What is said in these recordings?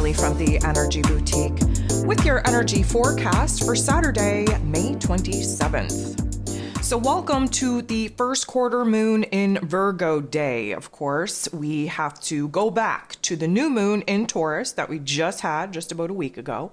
Natalie from the Energy Boutique with your energy forecast for Saturday, May 27th. So welcome to the first quarter moon in Virgo day. Of course, we have to go back to the new moon in Taurus that we just had just about a week ago.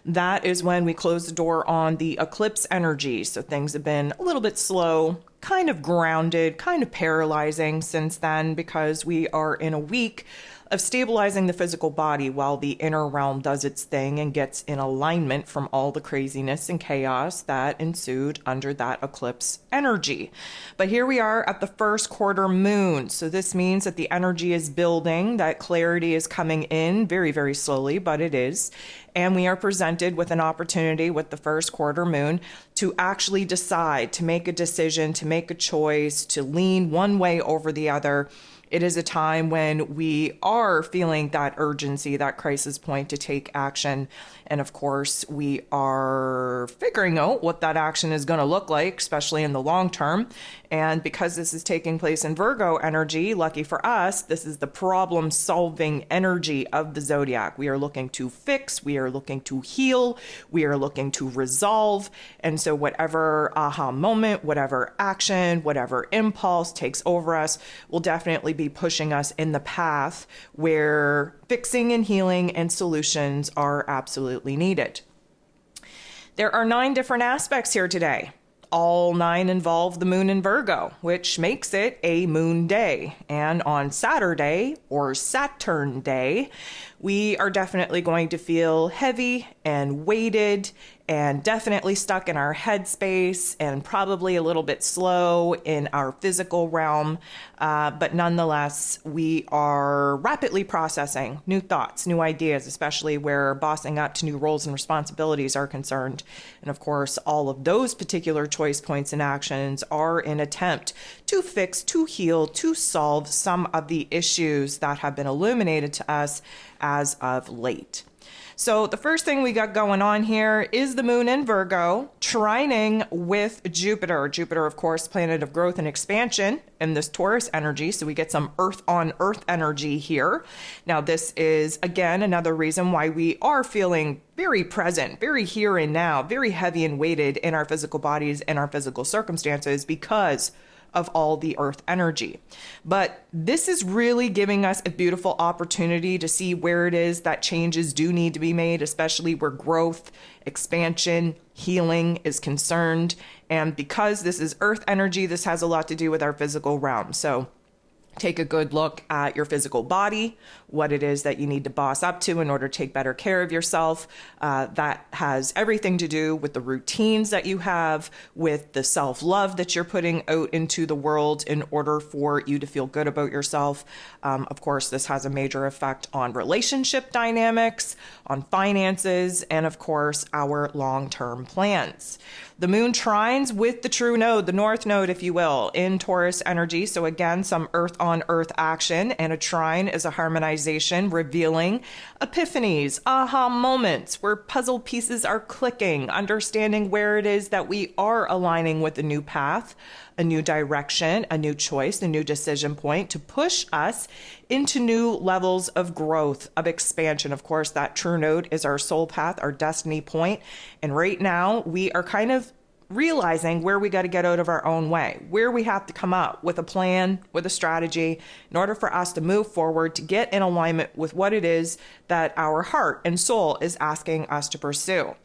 That is when we closed the door on the eclipse energy. So things have been a little bit slow, kind of grounded, kind of paralyzing since then because we are in a week of stabilizing the physical body while the inner realm does its thing and gets in alignment from all the craziness and chaos that ensued under that eclipse energy. But here we are at the first quarter moon. So this means that the energy is building, that clarity is coming in very, very slowly, but it is. And we are presented with an opportunity with the first quarter moon to actually decide, to make a decision, to make a choice, to lean one way over the other. It is a time when we are feeling that urgency, that crisis point to take action. And of course, we are figuring out what that action is going to look like, especially in the long term. And because this is taking place in Virgo energy, lucky for us, this is the problem solving energy of the zodiac. We are looking to fix, we are looking to heal, we are looking to resolve. And so whatever aha moment, whatever action, whatever impulse takes over us will definitely be pushing us in the path where fixing and healing and solutions are absolutely needed. There are 9 different aspects here today. All 9 involve the moon in Virgo, which makes it a moon day. And on Saturday, or Saturn day, we are definitely going to feel heavy and weighted and definitely stuck in our headspace and probably a little bit slow in our physical realm. But nonetheless, we are rapidly processing new thoughts, new ideas, especially where bossing up to new roles and responsibilities are concerned. And of course, all of those particular choice points and actions are an attempt to fix, to heal, to solve some of the issues that have been illuminated to us as of late. So the first thing we got going on here is the moon in Virgo trining with Jupiter. Jupiter, of course, planet of growth and expansion in this Taurus energy. So we get some earth on earth energy here. Now, this is, again, another reason why we are feeling very present, very here and now, very heavy and weighted in our physical bodies and our physical circumstances because of all the earth energy. But this is really giving us a beautiful opportunity to see where it is that changes do need to be made, especially where growth, expansion, healing is concerned. And because this is earth energy, this has a lot to do with our physical realm. So take a good look at your physical body, what it is that you need to boss up to in order to take better care of yourself. That has everything to do with the routines that you have, with the self-love that you're putting out into the world in order for you to feel good about yourself. Of course, this has a major effect on relationship dynamics, on finances, and of course, our long-term plans. The moon trines with the true node, the north node, if you will, in Taurus energy. So again, some earth on earth action, and a trine is a harmonization revealing epiphanies, aha moments where puzzle pieces are clicking, understanding where it is that we are aligning with a new path, a new direction, a new choice, a new decision point to push us into new levels of growth, of expansion. Of course, that true node is our soul path, our destiny point. And right now we are kind of realizing where we got to get out of our own way, where we have to come up with a plan, with a strategy in order for us to move forward, to get in alignment with what it is that our heart and soul is asking us to pursue.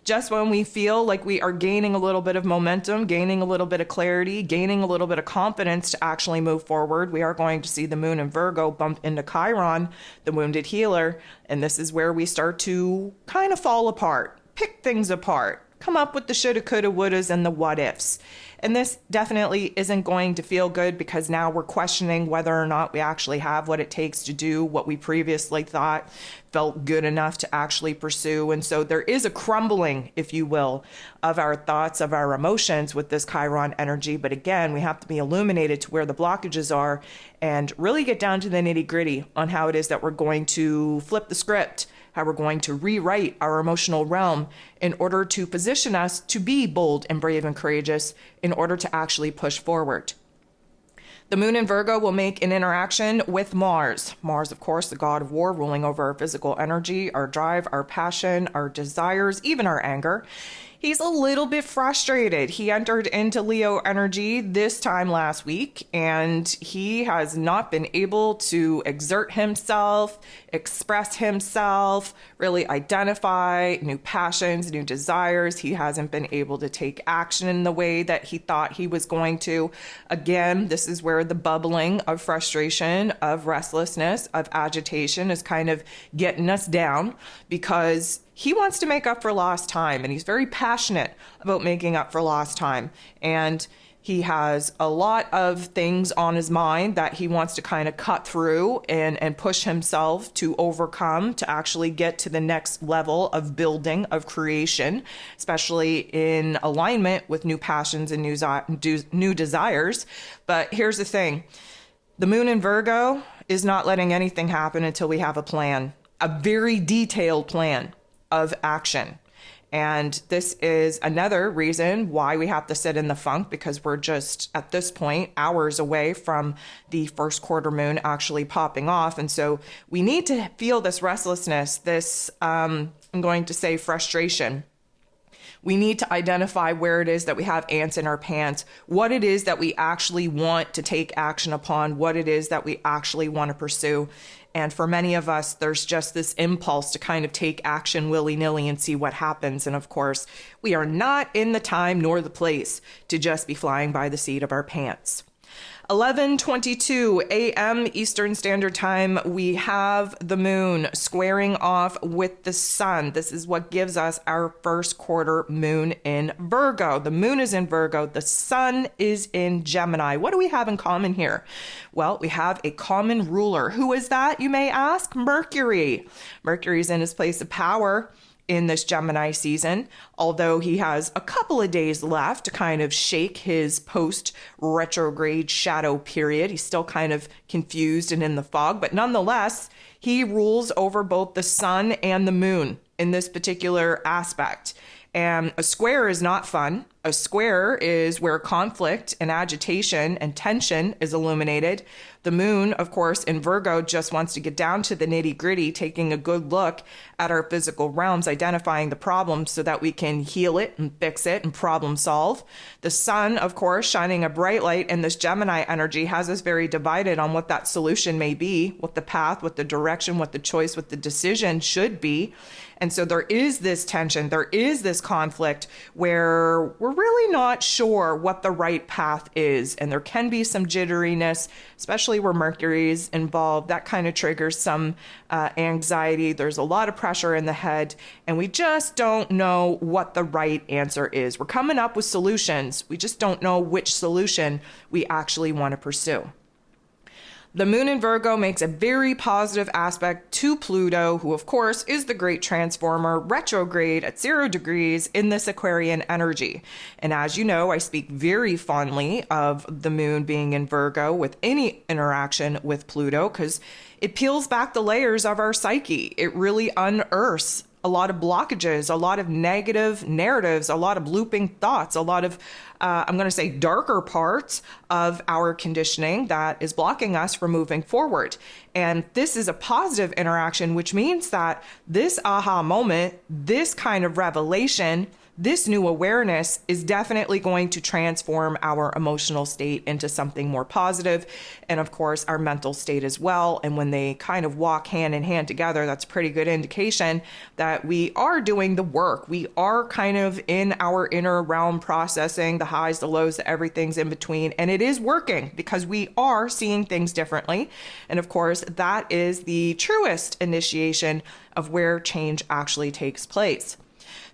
Just when we feel like we are gaining a little bit of momentum, gaining a little bit of clarity, gaining a little bit of confidence to actually move forward, we are going to see the moon in Virgo bump into Chiron, the wounded healer. And this is where we start to kind of fall apart, pick things apart, come up with the shoulda, coulda, wouldas, and the what ifs. And this definitely isn't going to feel good because now we're questioning whether or not we actually have what it takes to do what we previously thought felt good enough to actually pursue. And so there is a crumbling, if you will, of our thoughts, of our emotions with this Chiron energy. But again, we have to be illuminated to where the blockages are and really get down to the nitty gritty on how it is that we're going to flip the script, how we're going to rewrite our emotional realm in order to position us to be bold and brave and courageous in order to actually push forward. The moon in Virgo will make an interaction with Mars. Mars, of course, the god of war, ruling over our physical energy, our drive, our passion, our desires, even our anger. He's a little bit frustrated. He entered into Leo energy this time last week, and he has not been able to exert himself, express himself, really identify new passions, new desires. He hasn't been able to take action in the way that he thought he was going to. Again, this is where the bubbling of frustration, of restlessness, of agitation is kind of getting us down, because he wants to make up for lost time, and he's very passionate about making up for lost time. And he has a lot of things on his mind that he wants to kind of cut through and push himself to overcome, to actually get to the next level of building, of creation, especially in alignment with new passions and new desires. But here's the thing. The moon in Virgo is not letting anything happen until we have a plan, a very detailed plan of action. And this is another reason why we have to sit in the funk, because we're just at this point hours away from the first quarter moon actually popping off. And so we need to feel this restlessness, this, I'm going to say frustration. We need to identify where it is that we have ants in our pants, what it is that we actually want to take action upon, what it is that we actually want to pursue. And for many of us, there's just this impulse to kind of take action willy-nilly and see what happens. And of course, we are not in the time nor the place to just be flying by the seat of our pants. 11:22 a.m. Eastern Standard Time, we have the moon squaring off with the sun. This is what gives us our first quarter moon in Virgo. The moon is in Virgo. The sun is in Gemini. What do we have in common here? Well, we have a common ruler. Who is that, you may ask? Mercury. Mercury is in his place of power in this Gemini season, although he has a couple of days left to kind of shake his post-retrograde shadow period. He's still kind of confused and in the fog, but nonetheless, he rules over both the sun and the moon in this particular aspect. And a square is not fun. A square is where conflict and agitation and tension is illuminated. The moon, of course, in Virgo just wants to get down to the nitty-gritty, taking a good look at our physical realms, identifying the problems so that we can heal it and fix it and problem solve. The sun, of course, shining a bright light in this Gemini energy, has us very divided on what that solution may be, what the path, what the direction, what the choice, what the decision should be. And so there is this tension, there is this conflict where we're really not sure what the right path is. And there can be some jitteriness, especially where Mercury is involved. That kind of triggers some anxiety. There's a lot of pressure in the head, and we just don't know what the right answer is. We're coming up with solutions. We just don't know which solution we actually want to pursue. The moon in Virgo makes a very positive aspect to Pluto, who of course is the great transformer, retrograde at 0 degrees in this Aquarian energy. And as you know, I speak very fondly of the moon being in Virgo with any interaction with Pluto, because it peels back the layers of our psyche. It really unearths a lot of blockages, a lot of negative narratives, a lot of looping thoughts, a lot of, I'm going to say, darker parts of our conditioning that is blocking us from moving forward. And this is a positive interaction, which means that this aha moment, this kind of revelation, this new awareness is definitely going to transform our emotional state into something more positive, and of course our mental state as well. And when they kind of walk hand in hand together, that's a pretty good indication that we are doing the work. We are kind of in our inner realm processing the highs, the lows, everything's in between, and it is working because we are seeing things differently. And of course, that is the truest initiation of where change actually takes place.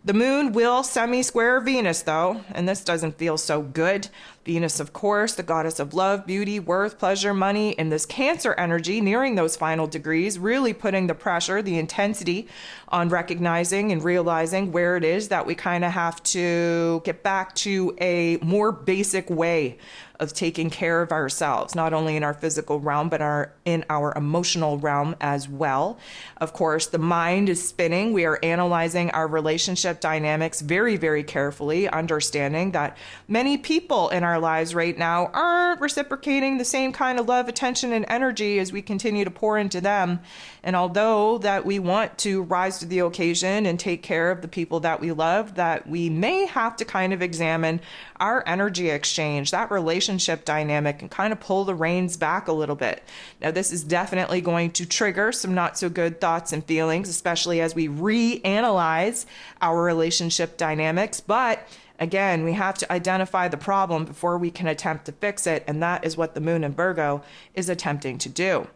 The moon will semi-square Venus, though, and this doesn't feel so good. Venus, of course, the goddess of love, beauty, worth, pleasure, money, and this Cancer energy nearing those final degrees, really putting the pressure, the intensity on recognizing and realizing where it is that we kind of have to get back to a more basic way of taking care of ourselves, not only in our physical realm, but in our emotional realm as well. Of course, the mind is spinning. We are analyzing our relationship dynamics very, very carefully, understanding that many people in our lives right now aren't reciprocating the same kind of love, attention, and energy as we continue to pour into them. And although that we want to rise to the occasion and take care of the people that we love, that we may have to kind of examine our energy exchange, that relationship dynamic, and kind of pull the reins back a little bit. Now, this is definitely going to trigger some not so good thoughts and feelings, especially as we reanalyze our relationship dynamics. But again, we have to identify the problem before we can attempt to fix it. And that is what the moon in Virgo is attempting to do.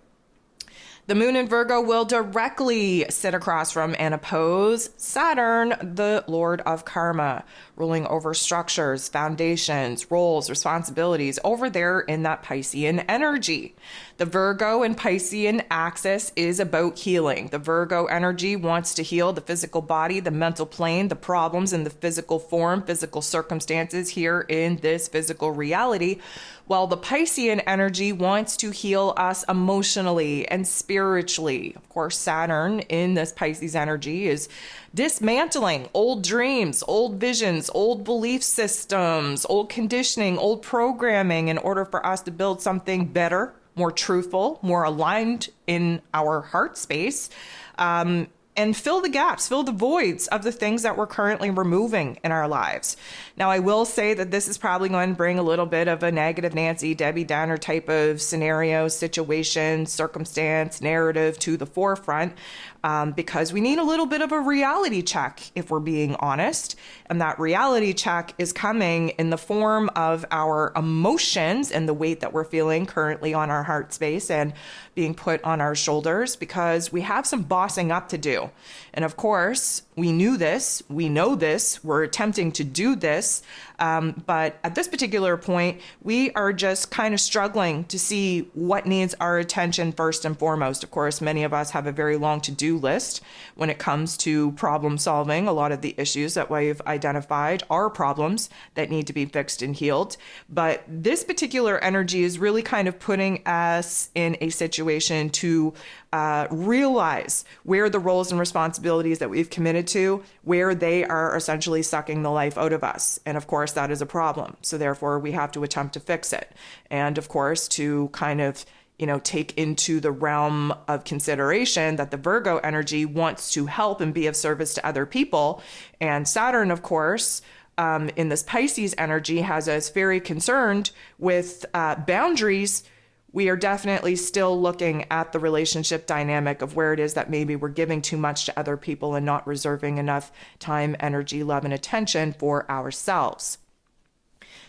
The moon in Virgo will directly sit across from and oppose Saturn, the Lord of Karma, ruling over structures, foundations, roles, responsibilities over there in that Piscean energy. The Virgo and Piscean axis is about healing. The Virgo energy wants to heal the physical body, the mental plane, the problems in the physical form, physical circumstances here in this physical reality, while the Piscean energy wants to heal us emotionally and spiritually. Of course, Saturn in this Pisces energy is dismantling old dreams, old visions, old belief systems, old conditioning, old programming in order for us to build something better, more truthful, more aligned in our heart space. And fill the gaps, fill the voids of the things that we're currently removing in our lives. Now, I will say that this is probably going to bring a little bit of a negative Nancy, Debbie Downer type of scenario, situation, circumstance, narrative to the forefront, because we need a little bit of a reality check, if we're being honest. And that reality check is coming in the form of our emotions and the weight that we're feeling currently on our heart space and being put on our shoulders, because we have some bossing up to do. And of course, we knew this, we know this, we're attempting to do this, but at this particular point, we are just kind of struggling to see what needs our attention first and foremost. Of course, many of us have a very long to-do list when it comes to problem solving. A lot of the issues that we've identified are problems that need to be fixed and healed. But this particular energy is really kind of putting us in a situation to realize where the roles and responsibilities that we've committed to, where they are essentially sucking the life out of us. And of course, that is a problem. So therefore, we have to attempt to fix it. And of course, to kind of take into the realm of consideration that the Virgo energy wants to help and be of service to other people. And Saturn, of course, in this Pisces energy has us very concerned with boundaries. We are definitely still looking at the relationship dynamic of where it is that maybe we're giving too much to other people and not reserving enough time, energy, love, and attention for ourselves.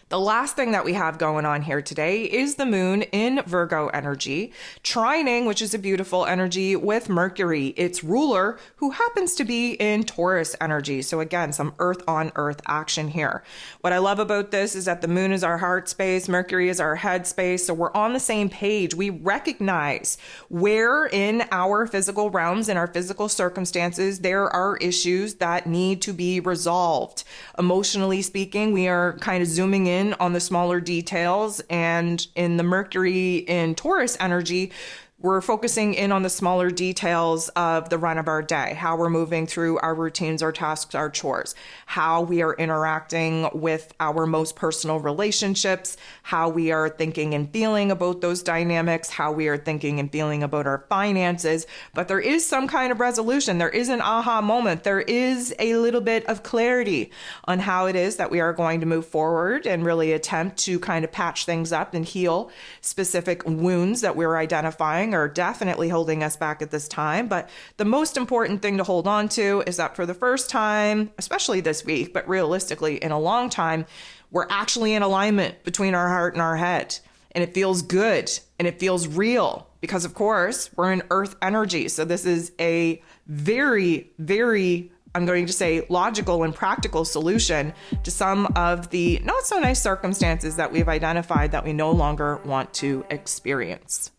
The last thing that we have going on here today is the moon in Virgo energy, trining, which is a beautiful energy, with Mercury, its ruler, who happens to be in Taurus energy. So again, some earth on earth action here. What I love about this is that the moon is our heart space, Mercury is our head space. So we're on the same page. We recognize where in our physical realms, in our physical circumstances, there are issues that need to be resolved. Emotionally speaking, we are kind of zooming in on the smaller details, and in the Mercury in Taurus energy, we're focusing in on the smaller details of the run of our day, how we're moving through our routines, our tasks, our chores, how we are interacting with our most personal relationships, how we are thinking and feeling about those dynamics, how we are thinking and feeling about our finances. But there is some kind of resolution. There is an aha moment. There is a little bit of clarity on how it is that we are going to move forward and really attempt to kind of patch things up and heal specific wounds that we're identifying are definitely holding us back at this time. But the most important thing to hold on to is that for the first time, especially this week, but realistically in a long time, we're actually in alignment between our heart and our head. And it feels good and it feels real because, of course, we're in earth energy. So this is a very, very, I'm going to say, logical and practical solution to some of the not so nice circumstances that we've identified that we no longer want to experience.